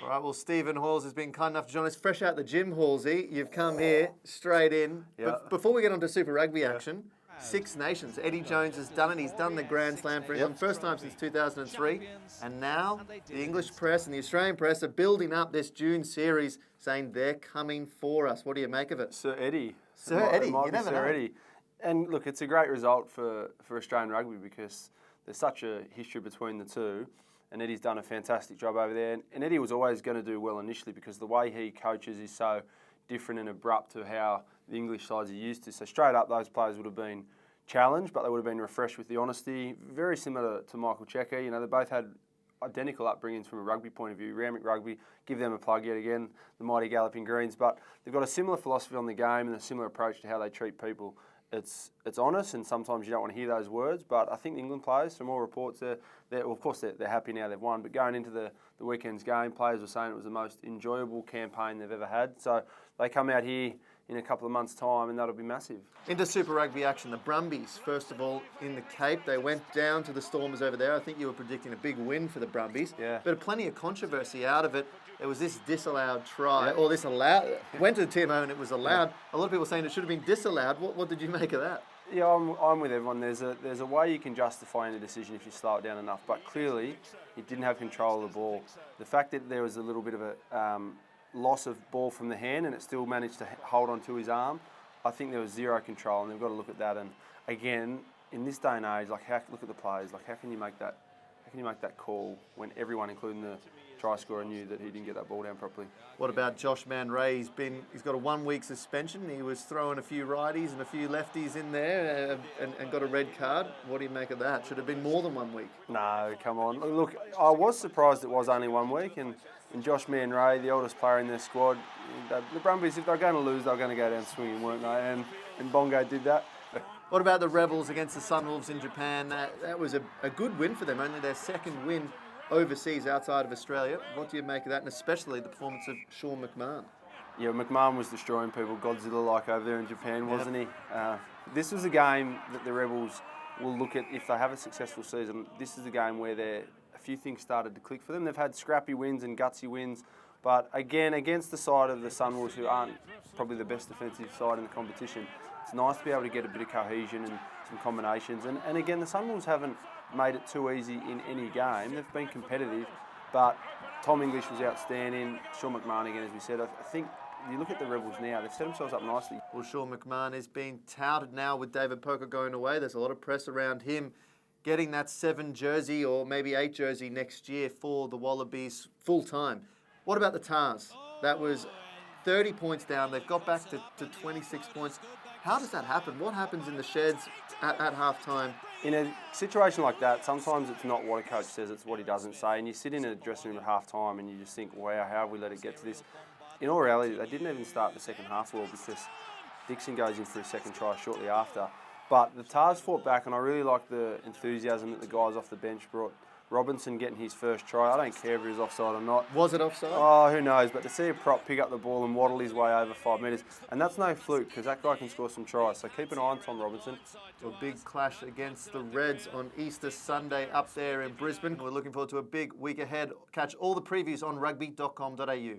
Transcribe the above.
All right, well, Stephen Hoiles has been kind enough to join us fresh out the gym, Halsey. You've come here straight in. Yeah. But before we get on to Super Rugby action, Six Nations. Eddie Jones has done it. He's done the Grand Slam for England, first time since 2003. And now the English press and the Australian press are building up this June series, saying they're coming for us. What do you make of it? Sir Eddie. Sir Eddie, you be never know. Sir Eddie. And look, it's a great result for Australian rugby because there's such a history between the two. And Eddie's done a fantastic job over there. And Eddie was always going to do well initially because the way he coaches is so different and abrupt to how the English sides are used to. So straight up, those players would have been challenged, but they would have been refreshed with the honesty. Very similar to Michael Cheika. You know, they both had identical upbringings from a rugby point of view. Randwick Rugby, give them a plug yet again, the mighty Galloping Greens. But they've got a similar philosophy on the game and a similar approach to how they treat people. It's honest, and sometimes you don't want to hear those words, but I think the England players, from all reports, they're happy now they've won, but going into the weekend's game, players were saying it was the most enjoyable campaign they've ever had. So they come out here in a couple of months' time, and that'll be massive. Into Super Rugby action, the Brumbies, first of all, in the Cape. They went down to the Stormers over there. I think you were predicting a big win for the Brumbies. Yeah. But plenty of controversy out of it. There was this disallowed try, or this allowed, went to the TMO and it was allowed. A lot of people saying it should have been disallowed. What did you make of that? Yeah, I'm with everyone. There's a way you can justify any decision if you slow it down enough, but clearly he didn't have control of the ball. The fact that there was a little bit of a loss of ball from the hand and it still managed to hold onto his arm, I think there was zero control, and they've got to look at that. And again, in this day and age, look at the players. How can you make that call when everyone, including the try scorer, knew that he didn't get that ball down properly? What about Josh Man Ray? He's got a 1 week suspension. He was throwing a few righties and a few lefties in there and got a red card. What do you make of that? Should have been more than 1 week. No, come on. Look, I was surprised it was only 1 week, and Josh Man Ray, the oldest player in their squad, the Brumbies, if they're going to lose, they're going to go down swinging, weren't they? And Bongo did that. What about the Rebels against the Sunwolves in Japan? That was a good win for them, only their second win overseas outside of Australia. What do you make of that, and especially the performance of Sean McMahon? Yeah, McMahon was destroying people, Godzilla-like over there in Japan, wasn't he? This was a game that the Rebels will look at if they have a successful season. This is a game where a few things started to click for them. They've had scrappy wins and gutsy wins, but again, against the side of the Sunwolves, who aren't probably the best defensive side in the competition, it's nice to be able to get a bit of cohesion and some combinations. And again, the Sunwolves haven't made it too easy in any game. They've been competitive, but Tom English was outstanding. Sean McMahon again, as we said. I think you look at the Rebels now, they've set themselves up nicely. Well, Sean McMahon is being touted now with David Poker going away. There's a lot of press around him getting that 7 jersey or maybe 8 jersey next year for the Wallabies full time. What about the Tars? That was 30 points down. They've got back to 26 points. How does that happen? What happens in the sheds at half-time? In a situation like that, sometimes it's not what a coach says, it's what he doesn't say. And you sit in a dressing room at half-time and you just think, wow, how have we let it get to this? In all reality, they didn't even start the second half well because Dixon goes in for his second try shortly after. But the Tars fought back, and I really like the enthusiasm that the guys off the bench brought. Robinson getting his first try, I don't care if he was offside or not. Was it offside? Oh, who knows, but to see a prop pick up the ball and waddle his way over 5 metres, and that's no fluke because that guy can score some tries, so keep an eye on Tom Robinson. A big clash against the Reds on Easter Sunday up there in Brisbane. We're looking forward to a big week ahead. Catch all the previews on Rugby.com.au.